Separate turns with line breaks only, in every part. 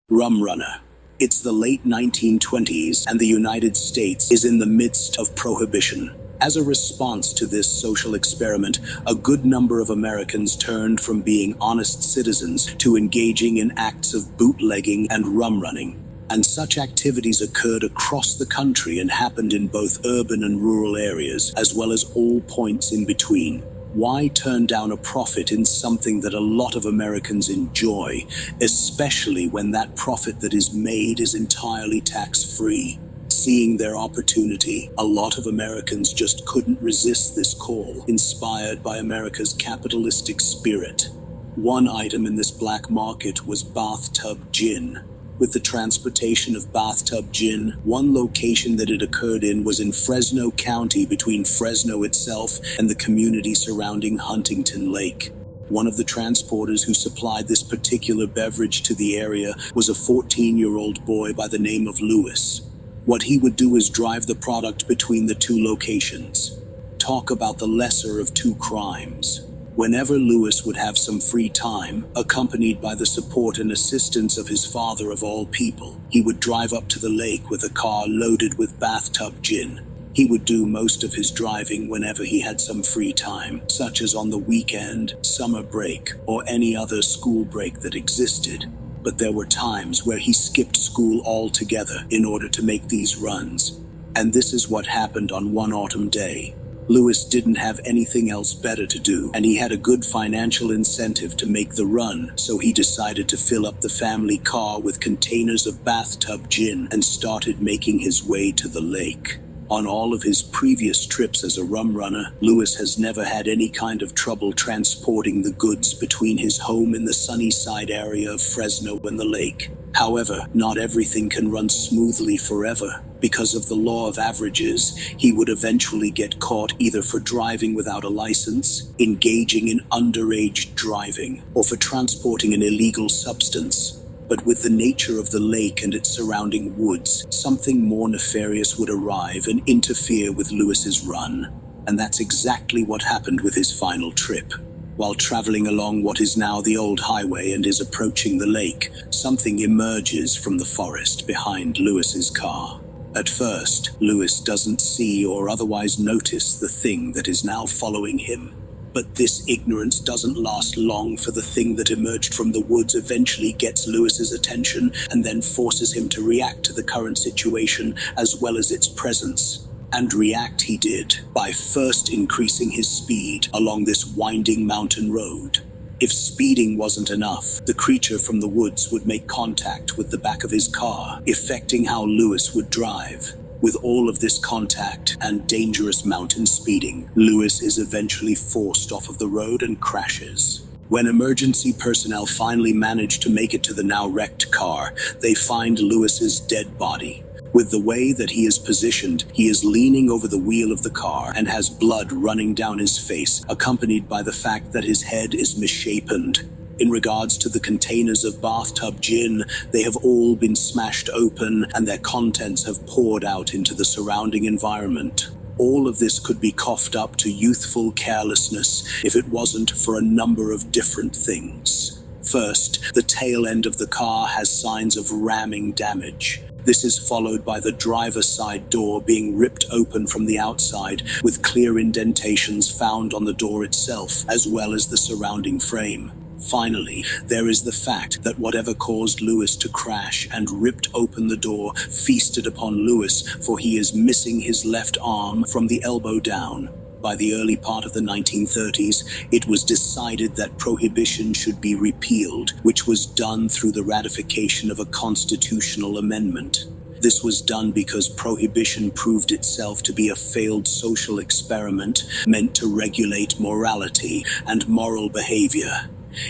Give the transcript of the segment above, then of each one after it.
Rumrunner. It's the late 1920s and the United States is in the midst of prohibition. As a response to this social experiment, a good number of Americans turned from being honest citizens to engaging in acts of bootlegging and rum running. And such activities occurred across the country and happened in both urban and rural areas, as well as all points in between. Why turn down a profit in something that a lot of Americans enjoy, especially when that profit that is made is entirely tax-free? Seeing their opportunity, a lot of Americans just couldn't resist this call, inspired by America's capitalistic spirit. One item in this black market was bathtub gin. With the transportation of bathtub gin, one location that it occurred in was in Fresno County, between Fresno itself and the community surrounding Huntington Lake. One of the transporters who supplied this particular beverage to the area was a 14-year-old boy by the name of Lewis. What he would do is drive the product between the two locations. Talk about the lesser of two crimes. Whenever Lewis would have some free time, accompanied by the support and assistance of his father of all people, he would drive up to the lake with a car loaded with bathtub gin. He would do most of his driving whenever he had some free time, such as on the weekend, summer break, or any other school break that existed. But there were times where he skipped school altogether in order to make these runs. And this is what happened on one autumn day. Lewis didn't have anything else better to do, and he had a good financial incentive to make the run, so he decided to fill up the family car with containers of bathtub gin and started making his way to the lake. On all of his previous trips as a rum runner, Lewis has never had any kind of trouble transporting the goods between his home in the Sunnyside area of Fresno and the lake. However, not everything can run smoothly forever. Because of the law of averages, he would eventually get caught either for driving without a license, engaging in underage driving, or for transporting an illegal substance. But with the nature of the lake and its surrounding woods, something more nefarious would arrive and interfere with Lewis's run. And that's exactly what happened with his final trip. While traveling along what is now the old highway and is approaching the lake, something emerges from the forest behind Lewis's car. At first, Lewis doesn't see or otherwise notice the thing that is now following him. But this ignorance doesn't last long, for the thing that emerged from the woods eventually gets Lewis's attention and then forces him to react to the current situation as well as its presence. And react he did by first increasing his speed along this winding mountain road. If speeding wasn't enough, the creature from the woods would make contact with the back of his car, affecting how Lewis would drive. With all of this contact and dangerous mountain speeding, Lewis is eventually forced off of the road and crashes. When emergency personnel finally manage to make it to the now wrecked car, they find Lewis's dead body. With the way that he is positioned, he is leaning over the wheel of the car and has blood running down his face, accompanied by the fact that his head is misshapen. In regards to the containers of bathtub gin, they have all been smashed open and their contents have poured out into the surrounding environment. All of this could be coughed up to youthful carelessness if it wasn't for a number of different things. First, the tail end of the car has signs of ramming damage. This is followed by the driver's side door being ripped open from the outside, with clear indentations found on the door itself, as well as the surrounding frame. Finally, there is the fact that whatever caused Lewis to crash and ripped open the door feasted upon Lewis, for he is missing his left arm from the elbow down. By the early part of the 1930s, it was decided that prohibition should be repealed, which was done through the ratification of a constitutional amendment. This was done because prohibition proved itself to be a failed social experiment meant to regulate morality and moral behavior.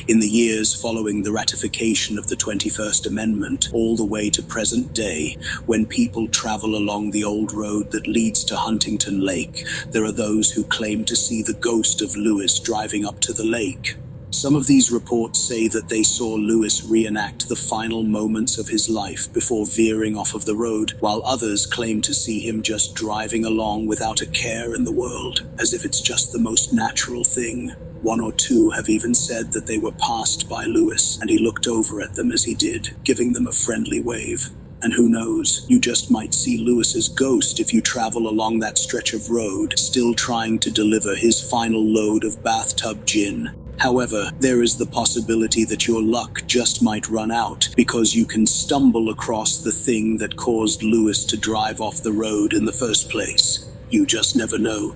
In the years following the ratification of the 21st Amendment, all the way to present day, when people travel along the old road that leads to Huntington Lake, there are those who claim to see the ghost of Lewis driving up to the lake. Some of these reports say that they saw Lewis reenact the final moments of his life before veering off of the road, while others claim to see him just driving along without a care in the world, as if it's just the most natural thing. One or two have even said that they were passed by Lewis, and he looked over at them as he did, giving them a friendly wave. And who knows, you just might see Lewis's ghost if you travel along that stretch of road, still trying to deliver his final load of bathtub gin. However, there is the possibility that your luck just might run out, because you can stumble across the thing that caused Lewis to drive off the road in the first place. You just never know.